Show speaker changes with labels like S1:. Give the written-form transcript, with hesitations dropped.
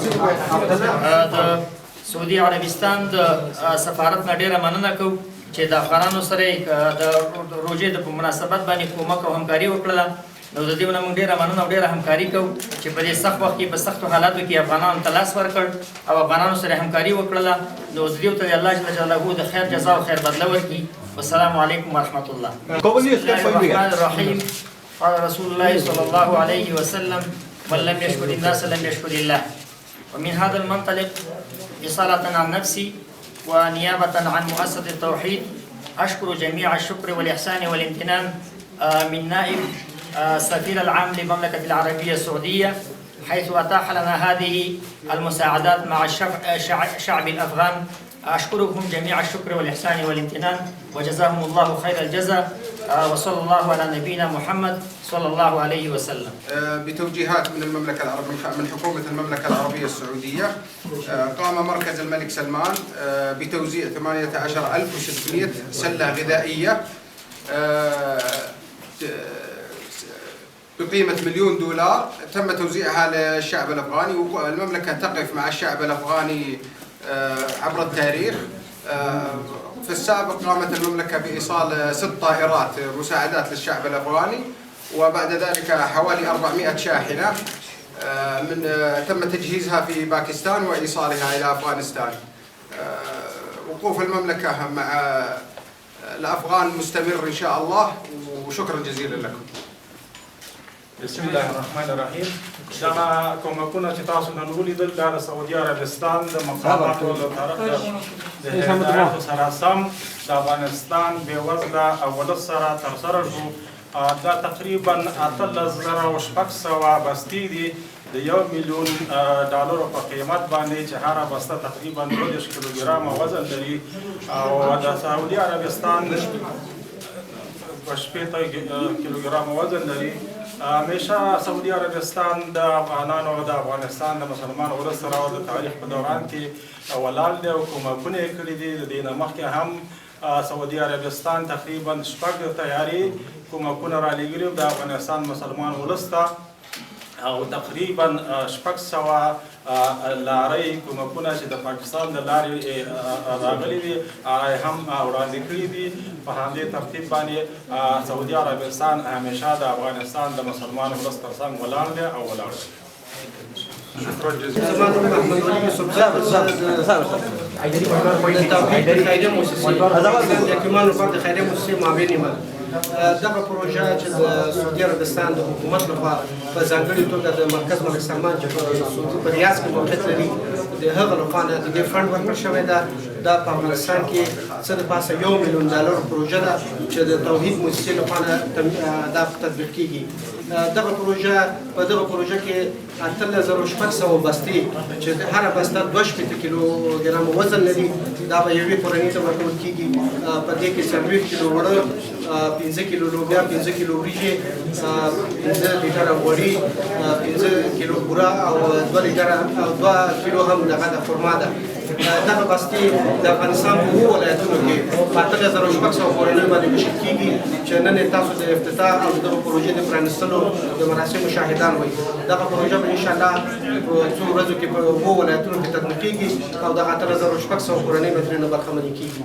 S1: د سعودي عربستان د سفارت نه ډیره مننه کوو چې د افغانانو سره د روژې د مناسبت باندې کومک او همکاري وکړله. نو د دې نه موږ ډیره مننه او ډیره همکاري کوو چې په دې سخت وخت کې په سختو حالاتو کې افغانانو ته لاس ورکړ او افغانانو سره همکاري وکړله. نو زه دې ته الله جل جلاله د خیر جزا او خیر بدله ورکړي. والسلام علیکم ورحمة الله. بسم الله الرحمن الرحیم. قال رسول الله صلى الله عليه وسلم من لم يشكر الناس لم يشكر الله. ومن هذا المنطلق إصالة عن نفسي ونيابة عن مؤسسة التوحيد أشكر جميع الشكر والإحسان والامتنان من نائب السفير العام للمملكة العربية السعودية حيث أتاح لنا هذه المساعدات مع الشعب الأفغان. أشكركم جميع الشكر والإحسان والامتنان وجزاهم الله خير الجزاء وصلى الله على نبينا محمد صلى الله عليه وسلم.
S2: بتوجيهات من المملكة العربية من حكومة المملكة العربية السعودية قام مركز الملك سلمان بتوزيع 18600 سلة غذائية بقيمة $1,000,000 تم توزيعها للشعب الأفغاني. والمملكة تقف مع الشعب الأفغاني عبر التاريخ. في السابق قامت المملكة بإيصال 6 طائرات مساعدات للشعب الأفغاني وبعد ذلك حوالي 400 شاحنة تم تجهيزها في باكستان وإيصالها إلى أفغانستان. وقوف المملكة مع الأفغان مستمر إن شاء الله وشكرا جزيلا لكم.
S3: بسم الله الرحمن الرحیم. دا کومکونه چې تاسو نن ولیدل دا د سعودي عربستان د مقاماتو له طرفه د هدایاتو سره سم د افغانستان بېوزله او ولس سره ترسره شو. دا تقریبا 18,600 بستې دي د $1,000,000 په قیمت باندې چې هره بسته تقریبا 20 کیلوګرامه وزن لري او د سعودي عربستان 80 کیلوګرامه وزن لري. همیشه سعودي عربستان د افغانانو او د افغانستان د مسلمان ولس سره د تاریخ په دوران کې ولاړ دی او کومکونه یې کړي دي. د دې نه مخکې هم سعودي عربستان تقریبا 6 تیاري کومکونه رالیږلي د افغانستان مسلمان ولس ته او تقریبا 600 لارۍ کومکونه چې د پاکستان د لارې راغلي دي هم وړاندې کړي دي. په همدې ترتیب باندې سعودي عربستان همیشه د افغانستان د مسلمان ولس تر څنګ ولاړ دی او ولاړ دی. شکرا جزیلا.
S4: دغه پروژه چې د سعودي عربستان د حکومت لخوا په ځانګړې توګه د مرکز ملک سلمان چې په سعودي په ریاض کې موقعیت لري د هغه لخوا نه د دې فنډ ورکړل شوی ده. دا په افغانستان کې څه د پاسه $1,000,000 پروژه ده چې د توحید موسسې لخوا نه دا تطبیق کیږي. دغه پروژه په دغه پروژه کې 18,600 بستې چې هره بسته 2 کیلوګرام وزن لري دا به یوې کورنۍ ته ورکول کیږي. په دې کې 40 کیلو وړه 15 کیلو لوبیا 15 کیلو وریجې 15 لیټره غوړي 15 کیلو بوره او 2 لیټره او 2 کیلو هم دغه د خرما ده. دغه بستې د افغانستان په 7 ولایتونو کې 18,600 کورنۍ باندې ویشل کیږي چې نن تاسو د افتتاح او دغه پروژې د پرانیستلو د مراسمو شاهدان وئ. دغه پروژه به انشاءالله په څو ورځو کې په 7 ولایتونو کې تطبیقېږي او د 18,600 کورنۍ به ترېنه برخمنې کیږي.